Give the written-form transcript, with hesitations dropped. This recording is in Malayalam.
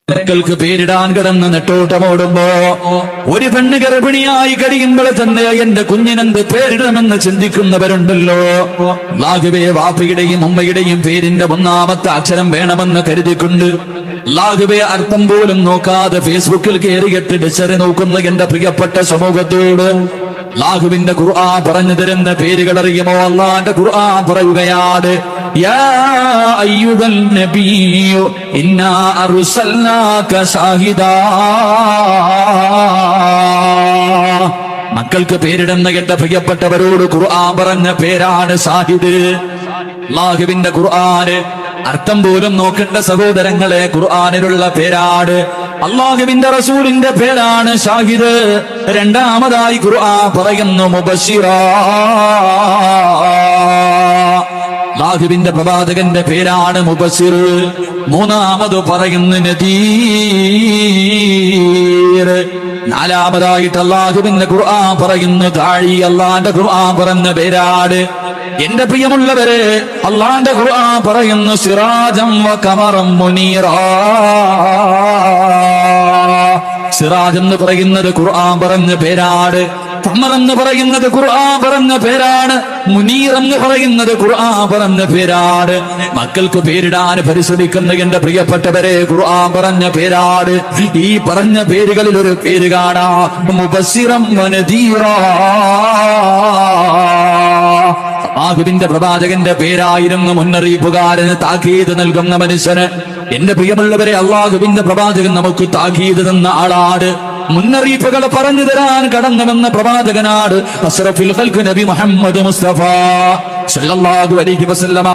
മക്കൾക്ക് പേരിടാൻ കിടന്ന് നെട്ടോട്ടമോടുമ്പോ ഒരു പെണ്ണ് ഗർഭിണിയായി കഴിയുമ്പോൾ തന്നെ എന്റെ കുഞ്ഞിനെന്ത് പേരിടണമെന്ന് ചിന്തിക്കുന്നവരുണ്ടല്ലോ. അല്ലാഹുവേ, വാപ്പയുടെയും ഉമ്മയുടെയും പേരിന്റെ ഒന്നാമത്തെ അക്ഷരം വേണമെന്ന് കരുതിക്കൊണ്ട് അല്ലാഹുവേ അർത്ഥം പോലും നോക്കാതെ ഫേസ്ബുക്കിൽ കയറിയിട്ട് ഡിക്ഷണറി നോക്കുന്ന എന്റെ പ്രിയപ്പെട്ട സമൂഹത്തോട് അല്ലാഹുവിന്റെ ഖുർആൻ പറഞ്ഞു തരുന്ന പേരുകൾ അറിയുമോ? അല്ലാഹുവിന്റെ ഖുർആൻ പറയുകയാണ്, യാ അയ്യുഹൻ നബിയ്യു ഇന്നാ അർസൽനാക ഷാഹിദാ. മക്കൾക്ക് പേരിടുന്ന എന്റെ പ്രിയപ്പെട്ടവരോട് ഖുർആൻ പറഞ്ഞ പേരാണ് ഷാഹിദ്. അല്ലാഹുവിന്റെ ഖുർആന് അർത്ഥം പോലും നോക്കേണ്ട സഹോദരങ്ങളെ, ഖുർആനിലുള്ള പേരാണ്. അല്ലാഹുവിന്റെ റസൂലിന്റെ പേരാണ് ഷാഹിദ്. രണ്ടാമതായി ഖുർആൻ പറയുന്നു മുബശ്ശിറാ. അല്ലാഹുവിന്റെ പ്രവാചകന്റെ പേരാണ് മുബശ്ശിർ. മൂന്നാമത് പറയുന്നു നദീർ. നാലാമതായിട്ട് അല്ലാഹുവിന്റെ ഖുർആൻ പറയുന്നു ദാഴി. അല്ലാഹുവിന്റെ ഖുർആൻ പറഞ്ഞ പേരാണ്. എന്റെ പ്രിയമുള്ളവരെ, അല്ലാഹുവിന്റെ ഖുർആൻ പറയുന്നു സിറാജം വ ഖമറം മുനീറാ. സിറാജ് എന്ന് പറയുന്നത് ഖുർആൻ പറഞ്ഞ പേരാണ്. ഖമർ എന്ന് പറയുന്നത് ഖുർആൻ പറഞ്ഞ പേരാണ്. മുനീർ എന്ന് പറയുന്നത് ഖുർആൻ പറഞ്ഞ പേരാണ്. മക്കൾക്ക് പേരിടാൻ പരിശ്രമിക്കുന്ന എന്റെ പ്രിയപ്പെട്ടവരെ, ഖുർആൻ പറഞ്ഞ പേരാണ്. ഈ പറഞ്ഞ പേരുകളിൽ ഒരു പേര് കാണാം, മുബസ്സിറം വ നദീറാ. അല്ലാഹുവിന്റെ പ്രവാചകന്റെ പേരായിരുന്നു മുന്നറിയിപ്പുകാരന്, താക്കീത് നൽകുന്ന മനുഷ്യന്. എന്റെ പ്രിയമുള്ളവരെ, അല്ലാഹുവിന്റെ പ്രവാചകൻ നമുക്ക് താക്കീത് തന്ന ആളാണ്. മുന്നറിയിപ്പുകൾ പറഞ്ഞു തരാൻ കടന്നു വന്ന പ്രവാചകനാണ് അഷ്റഫുൽ ഖൽഖ് നബി മുഹമ്മദ് മുസ്തഫ സല്ലല്ലാഹു അലൈഹി വസല്ലം.